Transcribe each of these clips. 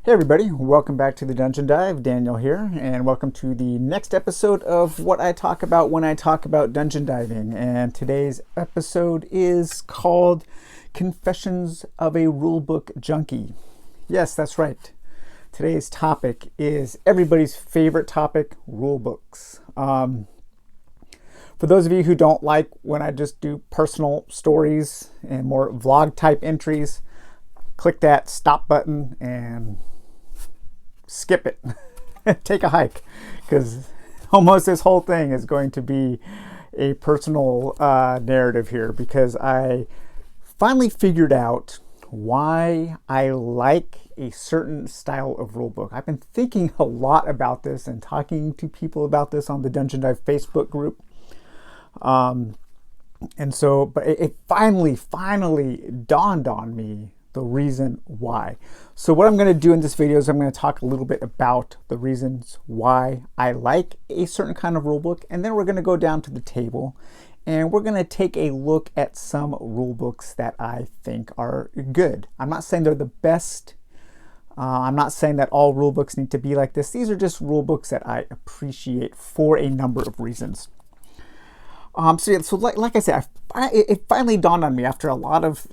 Hey everybody, welcome back to the Dungeon Dive. Daniel here, and welcome to the next episode of what I talk about when I talk about dungeon diving. And today's episode is called Confessions of a Rulebook Junkie. Yes, that's right. Today's topic is everybody's favorite topic, rulebooks. For those of you who don't like when I just do personal stories and more vlog type entries, click that stop button and skip it. Take a hike, because almost this whole thing is going to be a personal narrative here, because I finally figured out why I like a certain style of rulebook. I've been thinking a lot about this and talking to people about this on the Dungeon Dive Facebook group. But it finally dawned on me the reason why. So what I'm going to do in this video is I'm going to talk a little bit about the reasons why I like a certain kind of rulebook, and then we're going to go down to the table and we're going to take a look at some rulebooks that I think are good. I'm not saying they're the best. I'm not saying that all rulebooks need to be like this. These are just rulebooks that I appreciate for a number of reasons. So like I said, it finally dawned on me after a lot of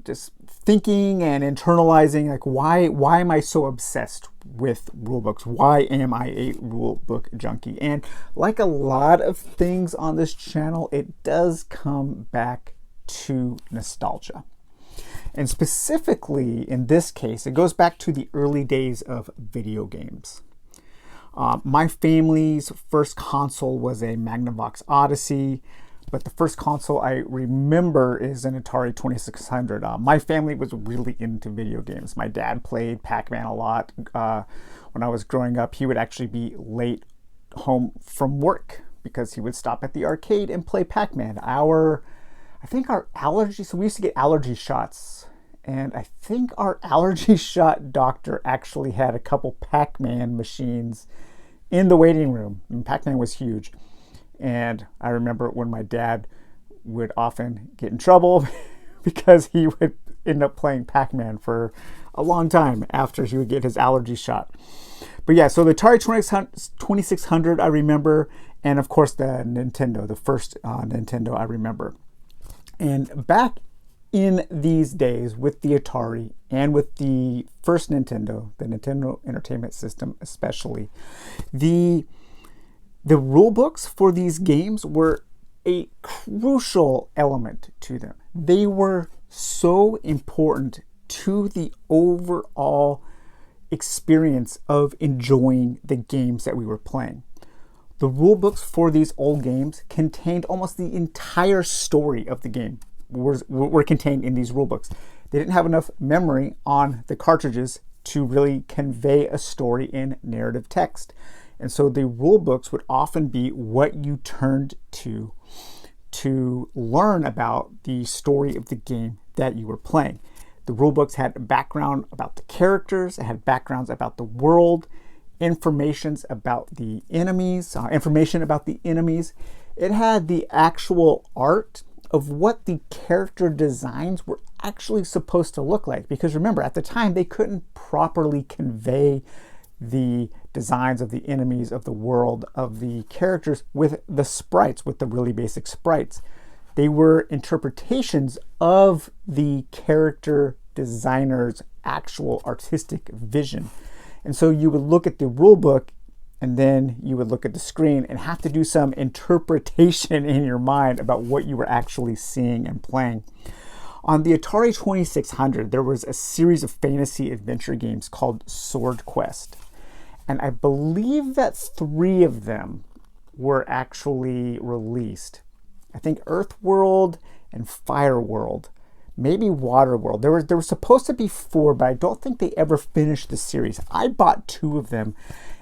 just thinking and internalizing, like why am I so obsessed with rulebooks? Why am I a rulebook junkie? And like a lot of things on this channel, it does come back to nostalgia. And specifically in this case, it goes back to the early days of video games. My family's first console was a Magnavox Odyssey, but the first console I remember is an Atari 2600. My family was really into video games. My dad played Pac-Man a lot. When I was growing up, he would actually be late home from work because he would stop at the arcade and play Pac-Man. So we used to get allergy shots. And I think our allergy shot doctor actually had a couple Pac-Man machines in the waiting room. And Pac-Man was huge. And I remember when my dad would often get in trouble because he would end up playing Pac-Man for a long time after he would get his allergy shot. But yeah, so the Atari 2600 I remember, and of course the Nintendo, the first Nintendo I remember. And back in these days with the Atari and with the first Nintendo, the Nintendo Entertainment System especially, the rule books for these games were a crucial element to them. They were so important to the overall experience of enjoying the games that we were playing. The rule books for these old games contained almost the entire story of the game were contained in these rule books. They didn't have enough memory on the cartridges to really convey a story in narrative text. And so the rule books would often be what you turned to learn about the story of the game that you were playing. The rule books had background about the characters, it had backgrounds about the world, information about the enemies. It had the actual art of what the character designs were actually supposed to look like. Because remember, at the time, they couldn't properly convey the designs of the enemies, of the world, of the characters with the sprites, with the really basic sprites. They were interpretations of the character designer's actual artistic vision. And so you would look at the rule book and then you would look at the screen and have to do some interpretation in your mind about what you were actually seeing and playing. On the Atari 2600, there was a series of fantasy adventure games called Sword Quest. And I believe that 3 of them were actually released. I think Earthworld and Fireworld, maybe Waterworld. There were supposed to be 4, but I don't think they ever finished the series. I bought 2 of them,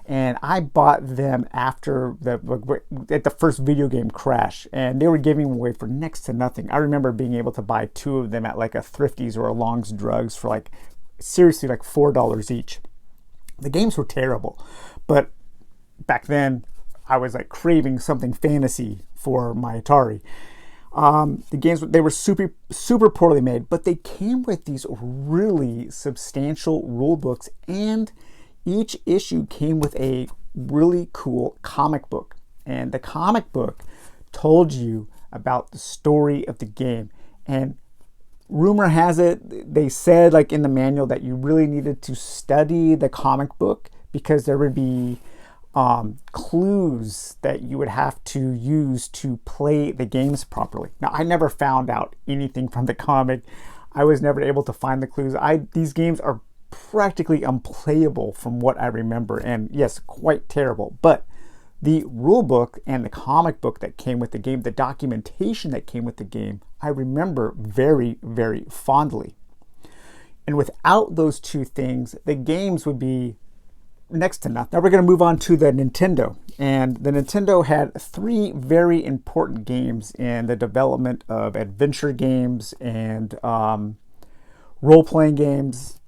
and I bought them after at the first video game crash, and they were giving them away for next to nothing. I remember being able to buy 2 of them at like a Thrifties or a Long's Drugs for seriously $4 each. The games were terrible, but back then I was craving something fantasy for my Atari. The games, they were super poorly made, but they came with these really substantial rule books, and each issue came with a really cool comic book. And the comic book told you about the story of the game. And rumor has it, they said like in the manual that you really needed to study the comic book because there would be clues that you would have to use to play the games properly. Now, I never found out anything from the comic. I was never able to find the clues. These games are practically unplayable from what I remember, and yes, quite terrible. But the rule book and the comic book that came with the game, the documentation that came with the game, I remember very, very fondly. And without those two things, the games would be next to nothing. Now we're going to move on to the Nintendo. And the Nintendo had three very important games in the development of adventure games and role-playing games,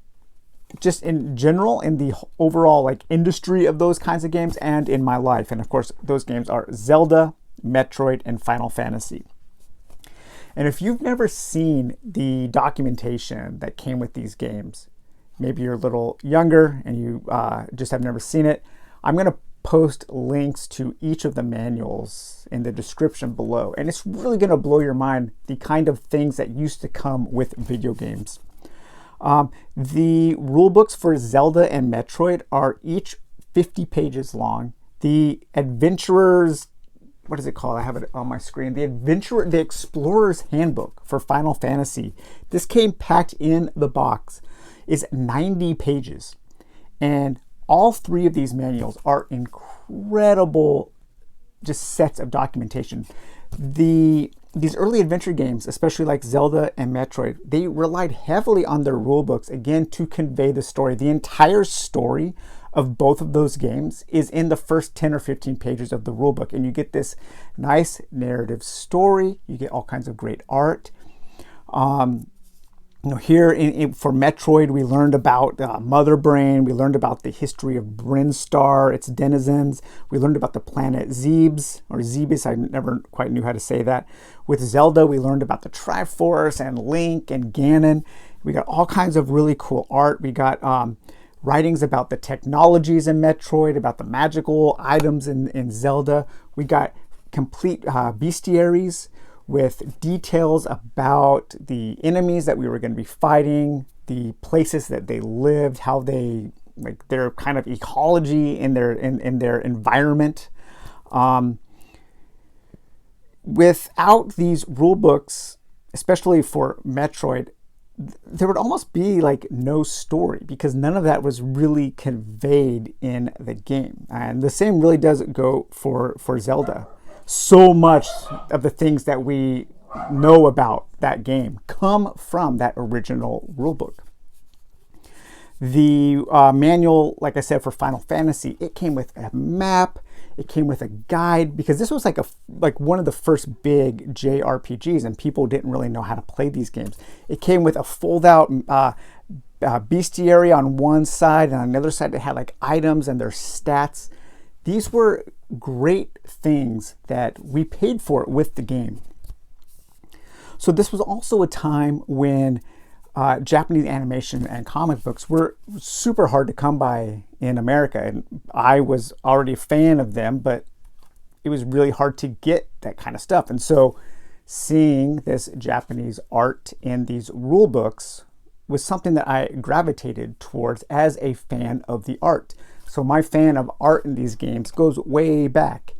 just in general, in the overall like industry of those kinds of games and in my life. And of course, those games are Zelda, Metroid, and Final Fantasy. And if you've never seen the documentation that came with these games, maybe you're a little younger and you just have never seen it, I'm going to post links to each of the manuals in the description below. And it's really going to blow your mind, the kind of things that used to come with video games. The rule books for Zelda and Metroid are each 50 pages long. The Adventurer's, what is it called? I have it on my screen. The Explorer's Handbook for Final Fantasy. This came packed in the box. Is 90 pages. And all three of these manuals are incredible just sets of documentation. These early adventure games, especially like Zelda and Metroid, they relied heavily on their rule books, again, to convey the story. The entire story of both of those games is in the first 10 or 15 pages of the rule book. And you get this nice narrative story. You get all kinds of great art. Here for Metroid, we learned about Mother Brain. We learned about the history of Brinstar, its denizens. We learned about the planet Zebes, or Zebes. I never quite knew how to say that. With Zelda, we learned about the Triforce and Link and Ganon. We got all kinds of really cool art. We got writings about the technologies in Metroid, about the magical items in Zelda. We got complete bestiaries with details about the enemies that we were going to be fighting, the places that they lived, how they, like their kind of ecology in their environment. Without these rule books, especially for Metroid, there would almost be like no story because none of that was really conveyed in the game. And the same really does go for Zelda. So much of the things that we know about that game come from that original rulebook. The manual, like I said, for Final Fantasy, it came with a map, it came with a guide, because this was like one of the first big JRPGs, and people didn't really know how to play these games. It came with a fold-out bestiary on one side, and on the other side it had like items and their stats. These were great things that we paid for with the game. So this was also a time when Japanese animation and comic books were super hard to come by in America. And I was already a fan of them, but it was really hard to get that kind of stuff. And so seeing this Japanese art in these rule books was something that I gravitated towards as a fan of the art. So my fan of art in these games goes way back.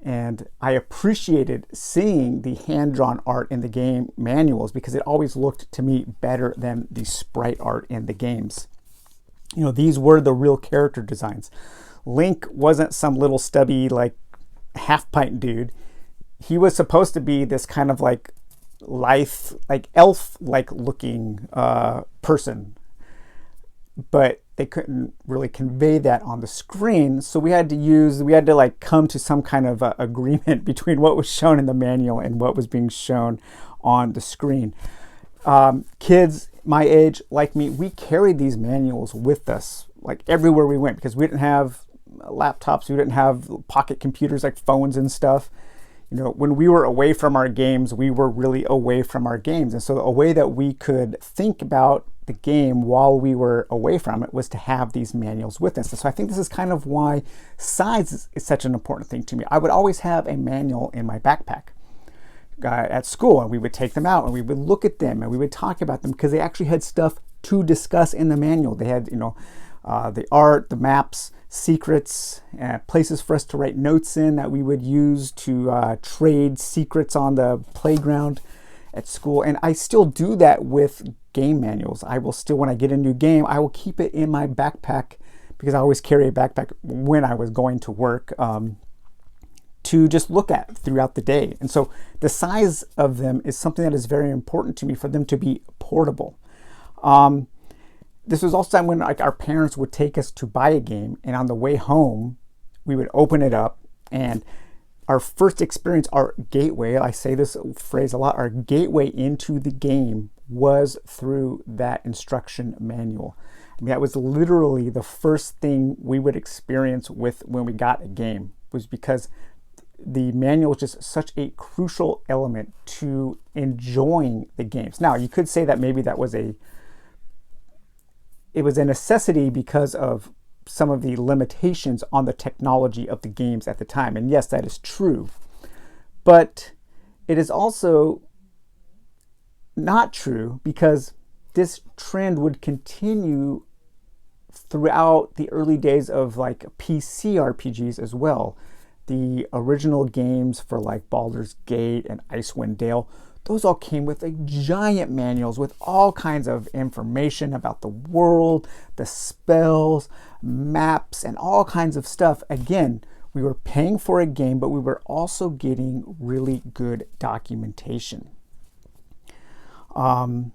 And I appreciated seeing the hand-drawn art in the game manuals because it always looked to me better than the sprite art in the games. You know, these were the real character designs. Link wasn't some little stubby, like, half-pint dude. He was supposed to be this kind of like lithe, like elf-like looking person. But they couldn't really convey that on the screen, so we had to like come to some kind of agreement between what was shown in the manual and what was being shown on the screen. Kids my age, like me, we carried these manuals with us like everywhere we went because we didn't have laptops, we didn't have pocket computers like phones and stuff. when we were away from our games, we were really away from our games. And so a way that we could think about the game while we were away from it was to have these manuals with us. And so I think this is kind of why size is such an important thing to me. I would always have a manual in my backpack at school, and we would take them out and we would look at them and we would talk about them because they actually had stuff to discuss in the manual. They had, the art, the maps, secrets, places for us to write notes in that we would use to trade secrets on the playground at school. And I still do that with game manuals. I will still, when I get a new game, I will keep it in my backpack because I always carry a backpack when I was going to work to just look at throughout the day. And so the size of them is something that is very important to me, for them to be portable. This was also time when our parents would take us to buy a game, and on the way home, we would open it up, and our first experience, our gateway, I say this phrase a lot, our gateway into the game was through that instruction manual. I mean, that was literally the first thing we would experience with when we got a game, was because the manual is just such a crucial element to enjoying the games. Now, you could say that maybe that was it was a necessity because of some of the limitations on the technology of the games at the time. And yes, that is true. But it is also not true, because this trend would continue throughout the early days of like PC RPGs as well. The original games for like Baldur's Gate and Icewind Dale, those all came with like giant manuals with all kinds of information about the world, the spells, maps, and all kinds of stuff. Again, we were paying for a game, but we were also getting really good documentation. And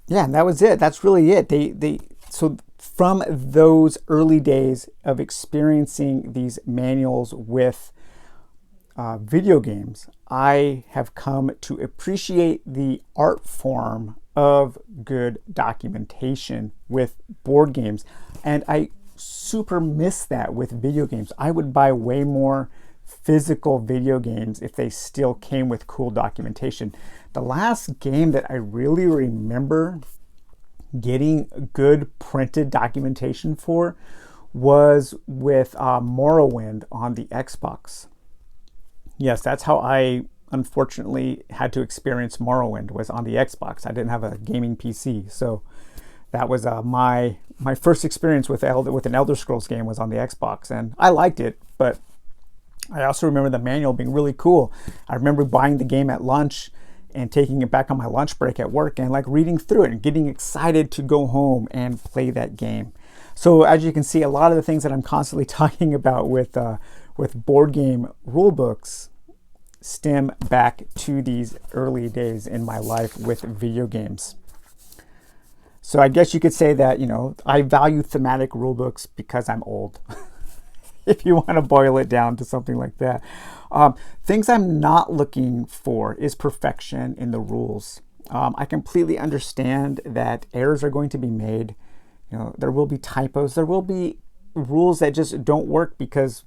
that was it. That's really it. So from those early days of experiencing these manuals with video games, I have come to appreciate the art form of good documentation with board games. And I super miss that with video games. I would buy way more physical video games if they still came with cool documentation. The last game that I really remember getting good printed documentation for was with Morrowind on the Xbox. Yes, that's how I unfortunately had to experience Morrowind, was on the Xbox. I didn't have a gaming PC, so that was my first experience with an Elder Scrolls game was on the Xbox, and I liked it. But I also remember the manual being really cool. I remember buying the game at lunch and taking it back on my lunch break at work and like reading through it and getting excited to go home and play that game. So as you can see, a lot of the things that I'm constantly talking about with board game rule books stem back to these early days in my life with video games. So I guess you could say that, I value thematic rule books because I'm old. If you want to boil it down to something like that. Things I'm not looking for is perfection in the rules. I completely understand that errors are going to be made. There will be typos. There will be rules that just don't work because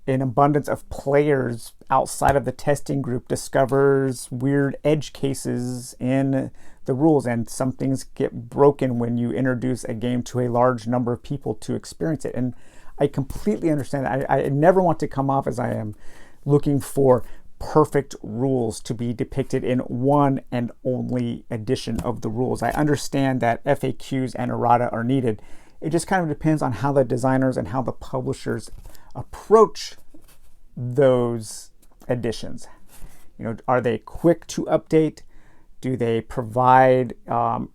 an abundance of players outside of the testing group discovers weird edge cases in the rules, and some things get broken when you introduce a game to a large number of people to experience it. And I completely understand that. I never want to come off as I am looking for perfect rules to be depicted in one and only edition of the rules. I understand that FAQs and errata are needed. It just kind of depends on how the designers and how the publishers approach those editions. Are they quick to update? Do they provide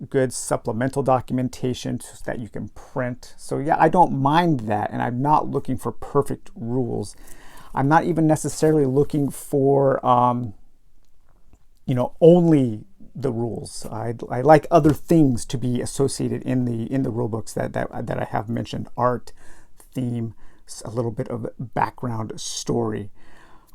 good supplemental documentation so that you can print? So yeah, I don't mind that, and I'm not looking for perfect rules. I'm not even necessarily looking for only the rules. I like other things to be associated in the rule books that I have mentioned: art, theme, a little bit of background story.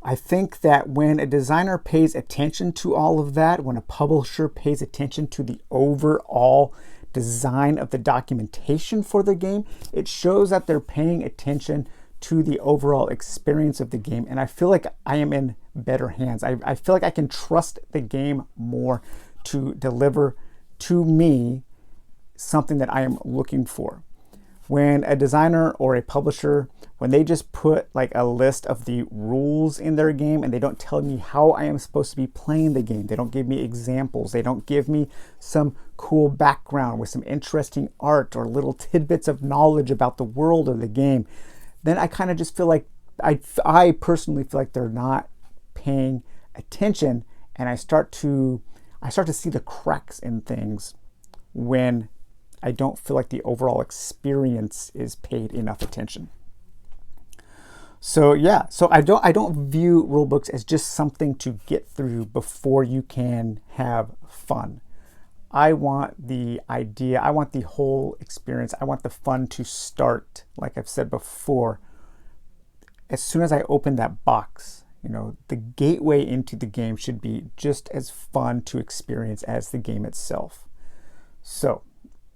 I think that when a designer pays attention to all of that, when a publisher pays attention to the overall design of the documentation for the game, it shows that they're paying attention to the overall experience of the game. And I feel like I am in better hands. I feel like I can trust the game more to deliver to me something that I am looking for. When a designer or a publisher, when they just put like a list of the rules in their game and they don't tell me how I am supposed to be playing the game, they don't give me examples, they don't give me some cool background with some interesting art or little tidbits of knowledge about the world of the game, then I kind of just feel like, I personally feel like they're not paying attention, and I start to see the cracks in things when I don't feel like the overall experience is paid enough attention. So yeah, so I don't view rule books as just something to get through before you can have fun. I want the idea, I want the whole experience, I want the fun to start, like I've said before. As soon as I open that box, you know, the gateway into the game should be just as fun to experience as the game itself. So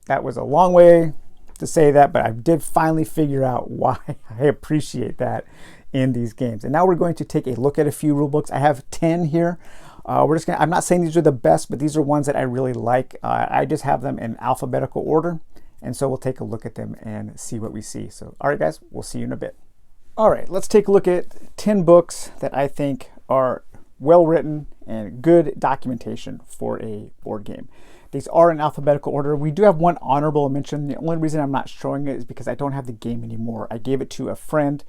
that was a long way to say that, but I did finally figure out why I appreciate that in these games. And now we're going to take a look at a few rule books. I have 10 here. I'm not saying these are the best, but these are ones that I really like. I just have them in alphabetical order. And so we'll take a look at them and see what we see. So, all right, guys, we'll see you in a bit. All right, let's take a look at 10 books that I think are well written and good documentation for a board game. These are in alphabetical order. We do have one honorable mention. The only reason I'm not showing it is because I don't have the game anymore. I gave it to a friend,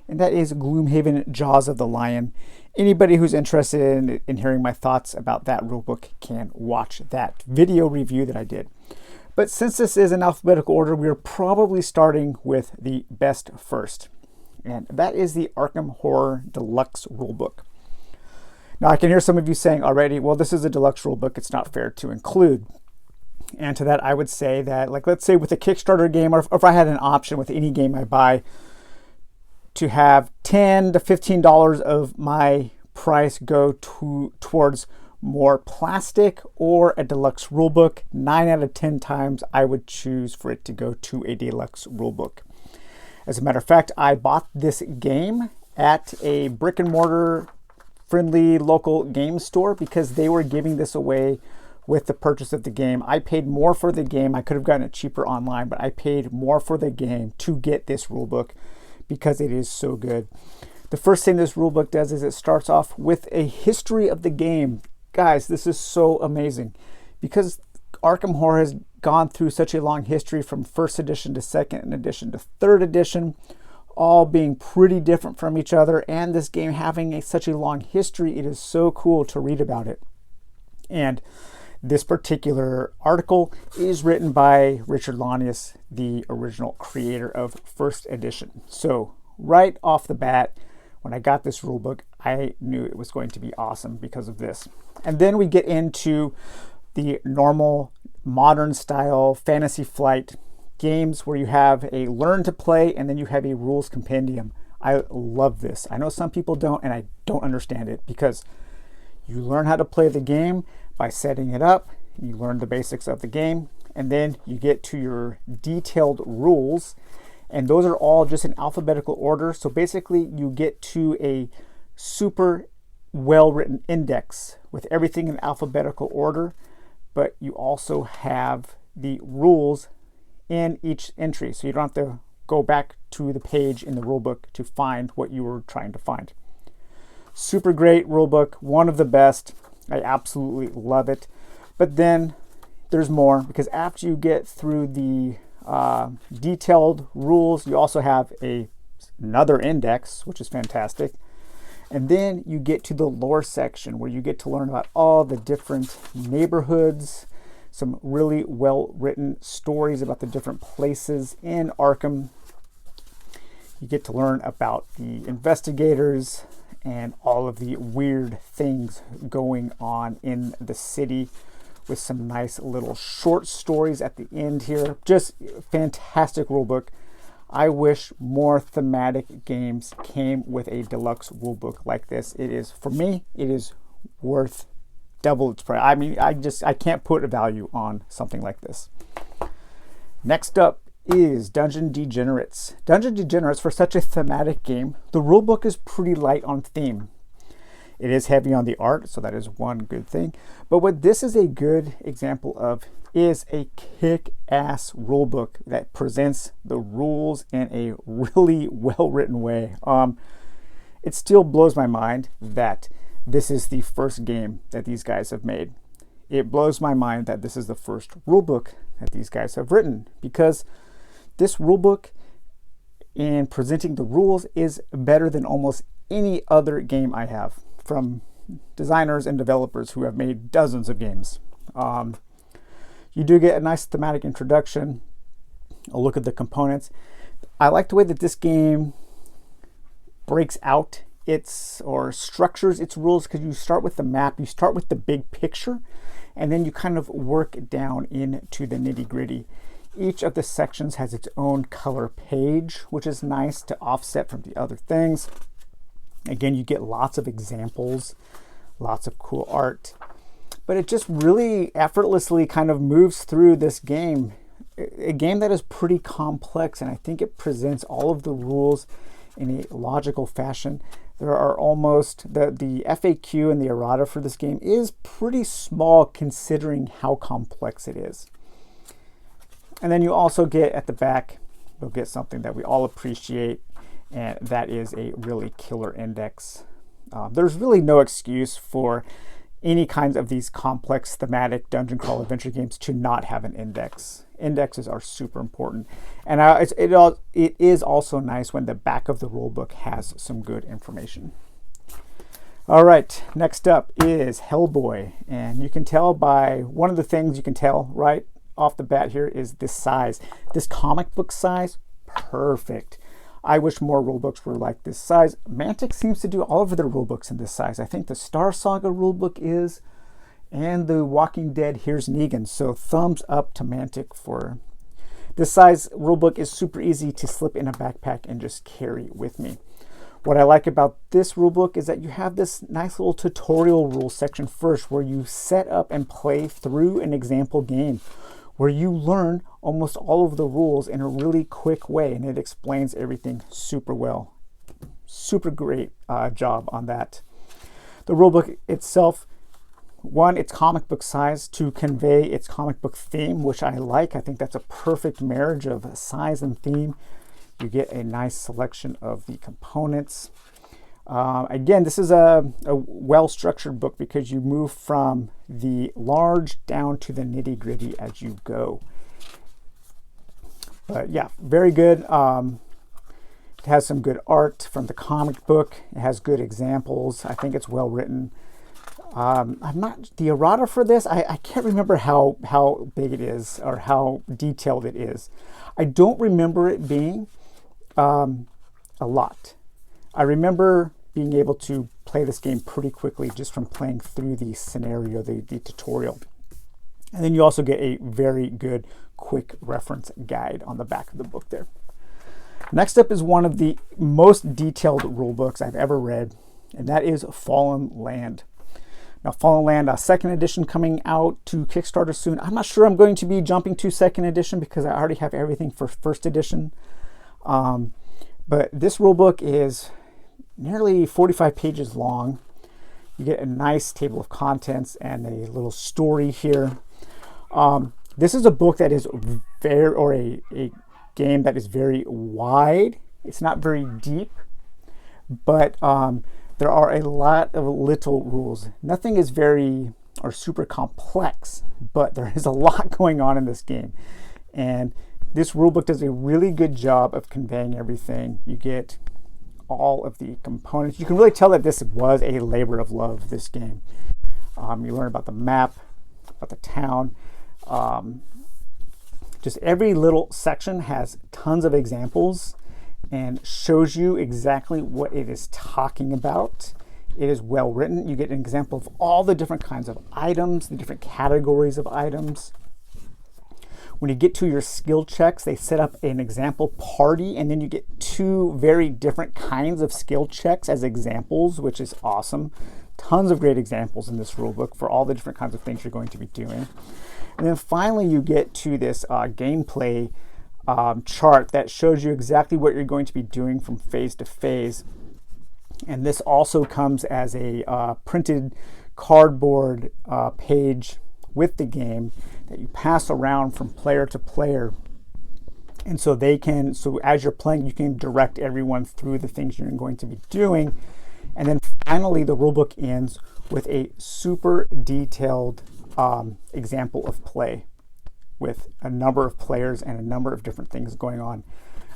and that is Gloomhaven, Jaws of the Lion. Anybody who's interested in hearing my thoughts about that rulebook can watch that video review that I did. But since this is in alphabetical order, we're probably starting with the best first. And that is the Arkham Horror Deluxe Rulebook. Now, I can hear some of you saying already, well, this is a deluxe rulebook, it's not fair to include. And to that, I would say that, like, let's say with a Kickstarter game, or if I had an option with any game I buy, to have $10 to $15 of my price go towards more plastic or a deluxe rulebook, 9 out of 10 times I would choose for it to go to a deluxe rulebook. As a matter of fact, I bought this game at a brick and mortar friendly local game store because they were giving this away with the purchase of the game. I paid more for the game. I could have gotten it cheaper online, but I paid more for the game to get this rulebook because it is so good. The first thing this rulebook does is it starts off with a history of the game. Guys, this is so amazing because Arkham Horror has gone through such a long history from first edition to second edition to third edition, all being pretty different from each other, and this game having such a long history, it is so cool to read about it. And this particular article is written by Richard Launius, the original creator of first edition. So right off the bat, when I got this rulebook, I knew it was going to be awesome because of this. And then we get into the normal modern style Fantasy Flight games where you have a learn to play and then you have a rules compendium. I love this. I know some people don't, and I don't understand it because you learn how to play the game by setting it up, you learn the basics of the game, and then you get to your detailed rules, and those are all just in alphabetical order. So basically you get to a super well-written index with everything in alphabetical order, but you also have the rules in each entry, so you don't have to go back to the page in the rulebook to find what you were trying to find. Super great rulebook, one of the best. I absolutely love it. But then there's more, because after you get through the detailed rules, you also have another index, which is fantastic. And then you get to the lore section where you get to learn about all the different neighborhoods, some really well-written stories about the different places in Arkham. You get to learn about the investigators and all of the weird things going on in the city, with some nice little short stories at the end here. Just fantastic rulebook. I wish more thematic games came with a deluxe rulebook like this. It is, for me, it is worth double its price. I mean, I can't put a value on something like this. Next up is Dungeon Degenerates. Dungeon Degenerates, for such a thematic game, the rulebook is pretty light on theme. It is heavy on the art, so that is one good thing. But what this is a good example of is a kick-ass rule book that presents the rules in a really well-written way. It still blows my mind that this is the first game that these guys have made. It blows my mind that this is the first rule book that these guys have written, because this rule book in presenting the rules is better than almost any other game I have from designers and developers who have made dozens of games. You do get a nice thematic introduction, a look at the components. I like the way that this game breaks out or structures its rules, because you start with the map, you start with the big picture, and then you kind of work down into the nitty-gritty. Each of the sections has its own color page, which is nice to offset from the other things. Again, you get lots of examples, lots of cool art, but it just really effortlessly kind of moves through this game, a game that is pretty complex, and I think it presents all of the rules in a logical fashion. There are almost, the FAQ and the errata for this game is pretty small considering how complex it is. And then you also get at the back, you'll get something that we all appreciate, and that is a really killer index. There's really no excuse for any kinds of these complex thematic dungeon crawl adventure games to not have an index. Indexes are super important, and it is also nice when the back of the rulebook has some good information. All right, next up is Hellboy, and you can tell by one of the things you can tell right off the bat here is this size. This comic book size, perfect. I wish more rulebooks were like this size. Mantic seems to do all of their rulebooks in this size. I think the Star Saga rulebook is, and the Walking Dead Here's Negan. So thumbs up to Mantic for this size rulebook. Is super easy to slip in a backpack and just carry with me. What I like about this rulebook is that you have this nice little tutorial rule section first, where you set up and play through an example game, where you learn almost all of the rules in a really quick way, and it explains everything super well. Super great job on that. The rulebook itself, one, it's comic book size to convey its comic book theme, which I like. I think that's a perfect marriage of size and theme. You get a nice selection of the components. Again, this is a well-structured book because you move from the large down to the nitty-gritty as you go. But yeah, very good. It has some good art from the comic book. It has good examples. I think it's well written. I'm not the errata for this. I can't remember how big it is or how detailed it is. I don't remember it being a lot. I remember being able to play this game pretty quickly just from playing through the scenario, the tutorial. And then you also get a very good quick reference guide on the back of the book there. Next up is one of the most detailed rule books I've ever read, and that is Fallen Land. Now, Fallen Land, second edition coming out to Kickstarter soon. I'm not sure I'm going to be jumping to second edition because I already have everything for first edition. But this rulebook is nearly 45 pages long. You get a nice table of contents and a little story here. This is a book that is a game that is very wide. It's not very deep, but there are a lot of little rules. Nothing is very or super complex, but there is a lot going on in this game. And this rulebook does a really good job of conveying everything. You get all of the components. You can really tell that this was a labor of love, this game. You learn about the map, about the town. Just every little section has tons of examples and shows you exactly what it is talking about. It is well written. You get an example of all the different kinds of items, the different categories of items. When you get to your skill checks, they set up an example party, and then you get two very different kinds of skill checks as examples, which is awesome. Tons of great examples in this rulebook for all the different kinds of things you're going to be doing. And then finally, you get to this gameplay chart that shows you exactly what you're going to be doing from phase to phase. And this also comes as a printed cardboard page with the game that you pass around from player to player. And so as you're playing, you can direct everyone through the things you're going to be doing. And then finally, the rulebook ends with a super detailed example of play with a number of players and a number of different things going on.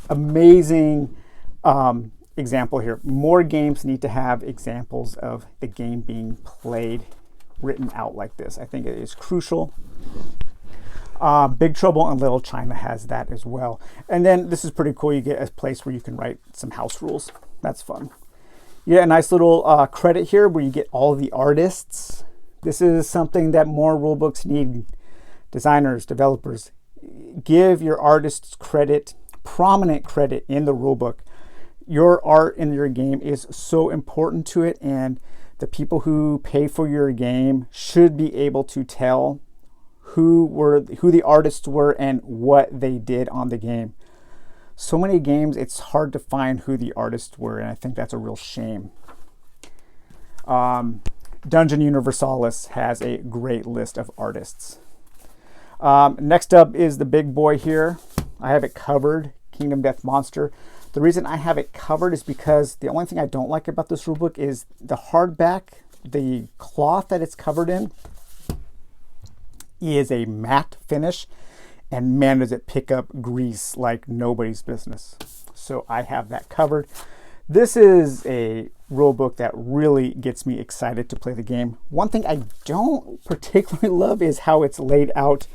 Amazing example here. More games need to have examples of the game being played written out like this. I think it is crucial. Big Trouble in Little China has that as well. And then this is pretty cool. You get a place where you can write some house rules. That's fun. You get a nice little credit here where you get all the artists. This is something that more rulebooks need. Designers, developers, give your artists credit, prominent credit in the rulebook. Your art in your game is so important to it, and the people who pay for your game should be able to tell who the artists were and what they did on the game. So many games, it's hard to find who the artists were, and I think that's a real shame. Dungeon Universalis has a great list of artists. Next up is the big boy here. I have it covered, Kingdom Death Monster. The reason I have it covered is because the only thing I don't like about this rulebook is the hardback, the cloth that it's covered in is a matte finish, and man, does it pick up grease like nobody's business. So I have that covered. This is a rulebook that really gets me excited to play the game. One thing I don't particularly love is how it's laid out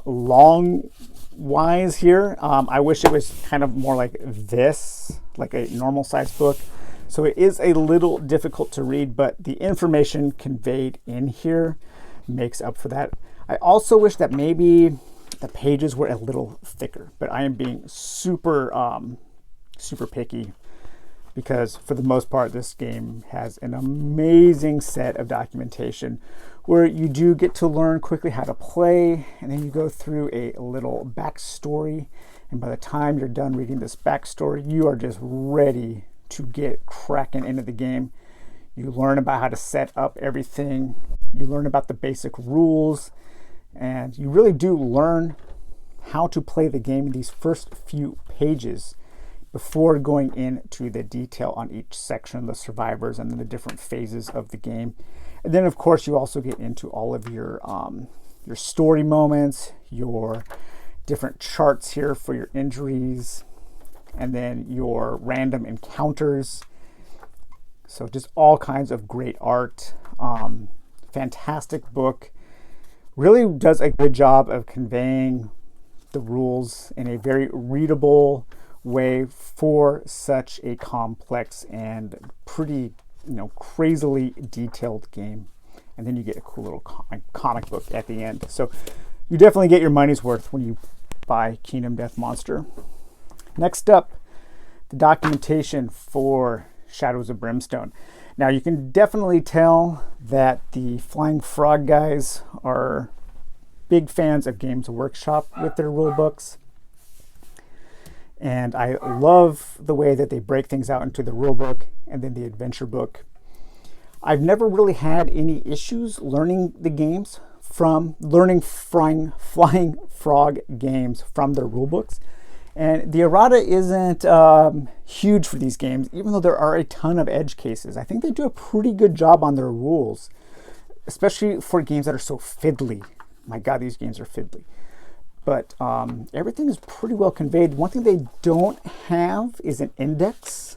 long wise here. I wish it was kind of more like this, like a normal size book. So it is a little difficult to read, but the information conveyed in here makes up for that. I also wish that maybe the pages were a little thicker, but I am being super picky because for the most part, this game has an amazing set of documentation where you do get to learn quickly how to play, and then you go through a little backstory. And by the time you're done reading this backstory, you are just ready to get cracking into the game. You learn about how to set up everything. You learn about the basic rules, and you really do learn how to play the game in these first few pages before going into the detail on each section, the survivors, and then the different phases of the game. And then, of course, you also get into all of your story moments, your different charts here for your injuries, and then your random encounters. So just all kinds of great art. Fantastic book. Really does a good job of conveying the rules in a very readable way for such a complex and pretty, crazily detailed game. And then you get a cool little comic book at the end. So you definitely get your money's worth when you buy Kingdom Death Monster. Next up, the documentation for Shadows of Brimstone. Now you can definitely tell that the Flying Frog guys are big fans of Games Workshop with their rule books. And I love the way that they break things out into the rule book and then the adventure book. I've never really had any issues learning the games from Flying Frog games from their rule books. And the errata isn't huge for these games, even though there are a ton of edge cases. I think they do a pretty good job on their rules, especially for games that are so fiddly. My God, these games are fiddly. But everything is pretty well conveyed. One thing they don't have is an index.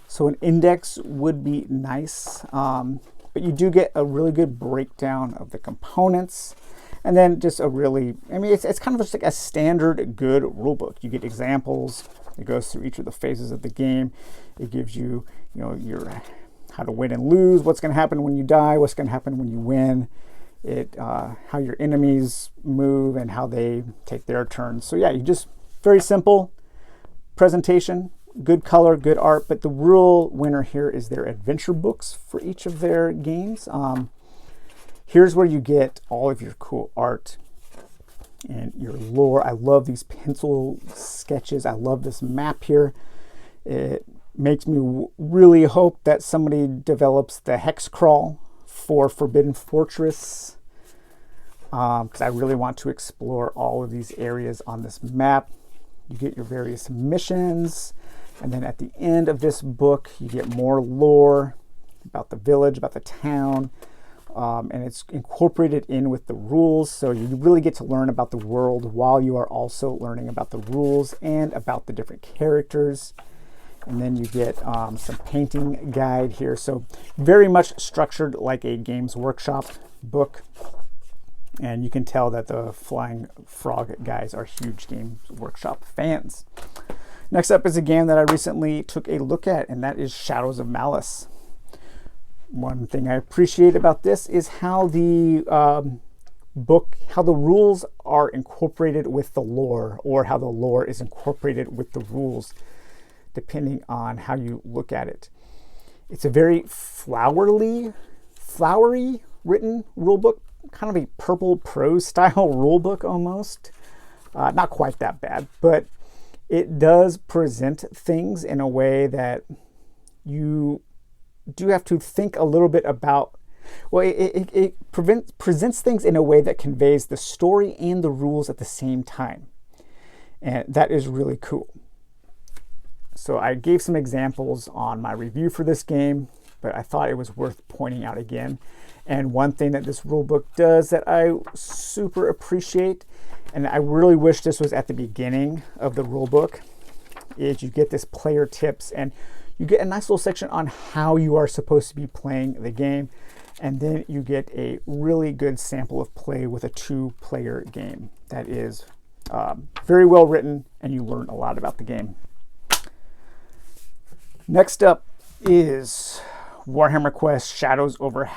So an index would be nice. But you do get a really good breakdown of the components. And then just a really, it's kind of just like a standard good rule book. You get examples. It goes through each of the phases of the game. It gives you, your how to win and lose, what's going to happen when you die, what's going to happen when you win, how your enemies move and how they take their turns. So yeah, you just very simple presentation, good color, good art. But the real winner here is their adventure books for each of their games. Here's where you get all of your cool art and your lore. I love these pencil sketches. I love this map here. It Makes me really hope that somebody develops the hex crawl for Forbidden Fortress, because I really want to explore all of these areas on this map. You get your various missions, and then at the end of this book you get more lore about the village, about the town, and it's incorporated in with the rules, so you really get to learn about the world while you are also learning about the rules and about the different characters. And then you get some painting guide here. So very much structured like a Games Workshop book. And you can tell that the Flying Frog guys are huge Games Workshop fans. Next up is a game that I recently took a look at, and that is Shadows of Malice. One thing I appreciate about this is how the how the rules are incorporated with the lore, or how the lore is incorporated with the rules, depending on how you look at it. It's a very flowery written rulebook, kind of a purple prose style rulebook almost. Not quite that bad, but it does present things in a way that you do have to think a little bit about. Well, it presents things in a way that conveys the story and the rules at the same time. And that is really cool. So I gave some examples on my review for this game, but I thought it was worth pointing out again. And one thing that this rulebook does that I super appreciate, and I really wish this was at the beginning of the rulebook, is you get this player tips, and you get a nice little section on how you are supposed to be playing the game. And then you get a really good sample of play with a 2-player game that is very well written, and you learn a lot about the game. Next up is Warhammer Quest Shadows over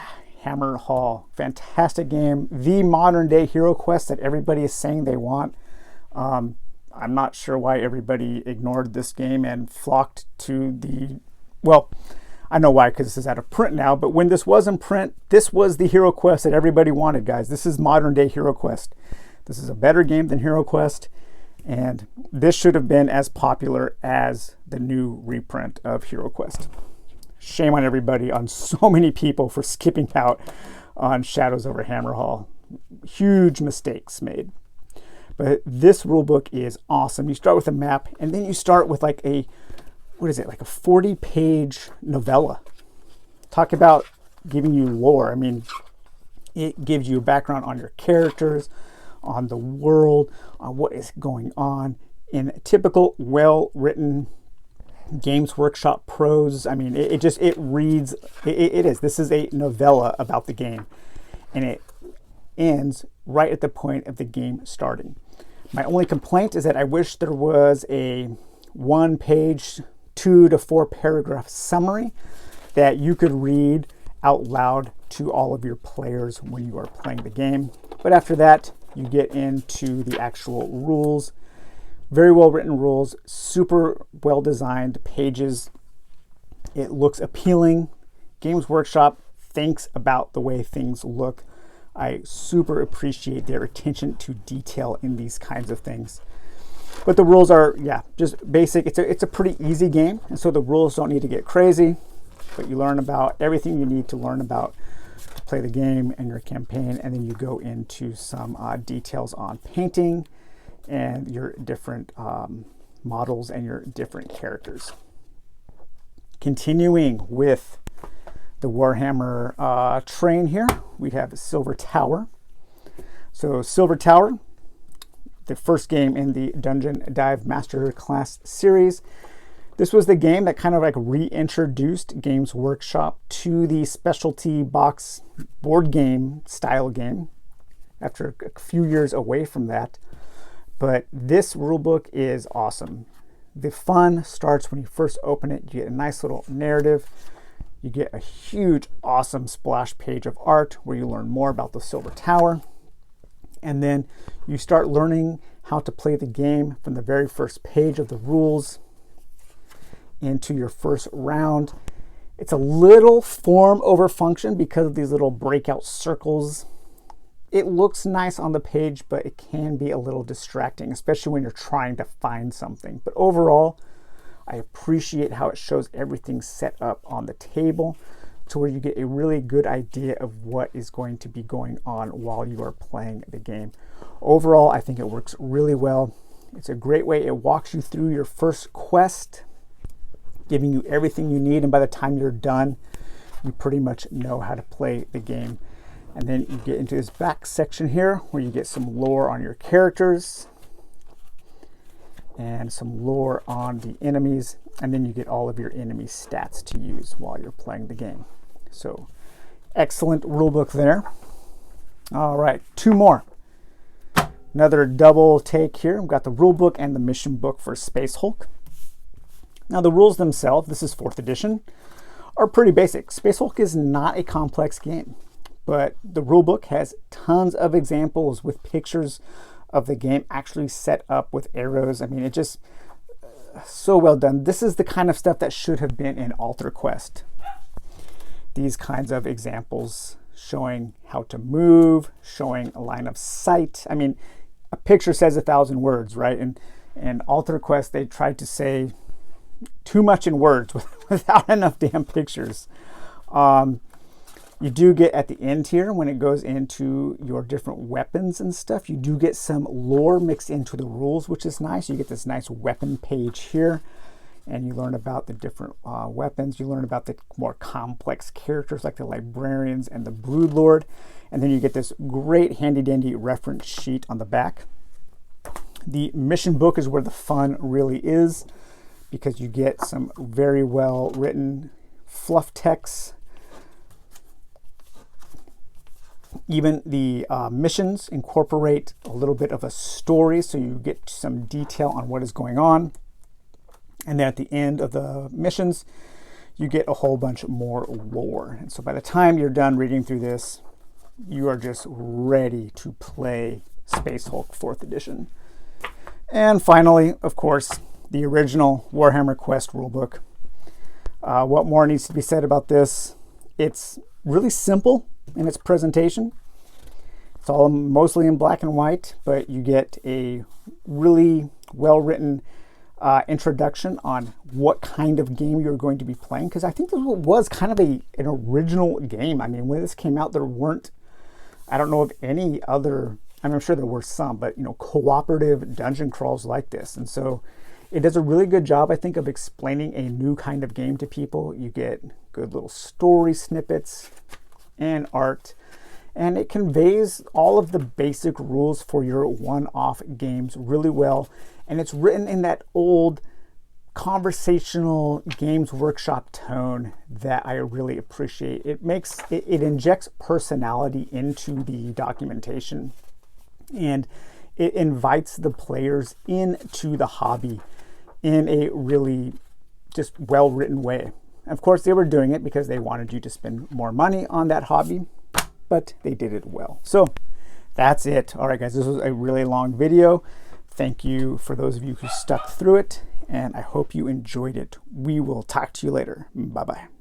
Hammerhal. Fantastic game. The modern day Hero Quest that everybody is saying they want. I'm not sure why everybody ignored this game and flocked to the... Well, I know why, because this is out of print now, but when this was in print, this was the Hero Quest that everybody wanted, guys. This is modern day Hero Quest. This is a better game than Hero Quest. And this should have been as popular as the new reprint of Hero Quest. Shame on everybody, on so many people, for skipping out on Shadows over Hammerhal. Huge mistakes made. But this rulebook is awesome. You start with a map, and then you start with like a, what is it, like a 40-page novella. Talk about giving you lore. I mean, it gives you a background on your characters, on the world, on what is going on in typical well-written Games Workshop prose. I mean, it reads, it is. This is a novella about the game, and it ends right at the point of the game starting. My only complaint is that I wish there was a 1-page, 2 to 4 paragraph summary that you could read out loud to all of your players when you are playing the game. But after that, you get into the actual rules. Very well written rules, super well designed pages. It looks appealing. Games Workshop thinks about the way things look. I super appreciate their attention to detail in these kinds of things. But the rules are, yeah, just basic. It's a pretty easy game, and so the rules don't need to get crazy, but you learn about everything you need to learn about to play the game and your campaign, and then you go into some details on painting and your different models and your different characters. Continuing with the Warhammer train here, we have Silver Tower. So Silver Tower, the first game in the Dungeon Dive Master Class series. This was the game that kind of like reintroduced Games Workshop to the specialty box board game style game after a few years away from that. But this rulebook is awesome. The fun starts when you first open it. You get a nice little narrative. You get a huge, awesome splash page of art where you learn more about the Silver Tower. And then you start learning how to play the game from the very first page of the rules into your first round. It's a little form over function because of these little breakout circles. It looks nice on the page, but it can be a little distracting, especially when you're trying to find something. But overall, I appreciate how it shows everything set up on the table to where you get a really good idea of what is going to be going on while you are playing the game. Overall, I think it works really well. It's a great way. It walks you through your first quest, giving you everything you need, and by the time you're done, you pretty much know how to play the game. And then you get into this back section here where you get some lore on your characters and some lore on the enemies, and then you get all of your enemy stats to use while you're playing the game. So excellent rulebook there. All right, 2 more. Another double take here. We've got the rulebook and the mission book for Space Hulk. Now the rules themselves, this is 4th edition, are pretty basic. Space Hulk is not a complex game, but the rulebook has tons of examples with pictures of the game actually set up with arrows. I mean, it just so well done. This is the kind of stuff that should have been in Alter Quest. These kinds of examples showing how to move, showing a line of sight. I mean, a picture says 1,000 words, right? And Alter Quest, they tried to say too much in words without enough damn pictures. You do get at the end here, when it goes into your different weapons and stuff, you do get some lore mixed into the rules, which is nice. You get this nice weapon page here, and you learn about the different weapons. You learn about the more complex characters like the librarians and the broodlord. And then you get this great handy-dandy reference sheet on the back. The mission book is where the fun really is, because you get some very well written fluff text. Even the missions incorporate a little bit of a story, so you get some detail on what is going on. And then at the end of the missions, you get a whole bunch more lore. And so by the time you're done reading through this, you are just ready to play Space Hulk 4th edition. And finally, of course, the original Warhammer Quest rulebook. What more needs to be said about this? It's really simple in its presentation. It's all mostly in black and white, but you get a really well-written introduction on what kind of game you're going to be playing, because I think this was kind of an original game. I mean, when this came out, there weren't, I don't know of any other, I mean, I'm sure there were some, but cooperative dungeon crawls like this. And so it does a really good job, I think, of explaining a new kind of game to people. You get good little story snippets and art, and it conveys all of the basic rules for your one-off games really well. And it's written in that old conversational Games Workshop tone that I really appreciate. It injects personality into the documentation, and it invites the players into the hobby in a really just well-written way. Of course, they were doing it because they wanted you to spend more money on that hobby, but they did it well. So that's it. All right, guys, this was a really long video. Thank you for those of you who stuck through it, and I hope you enjoyed it. We will talk to you later. Bye-bye.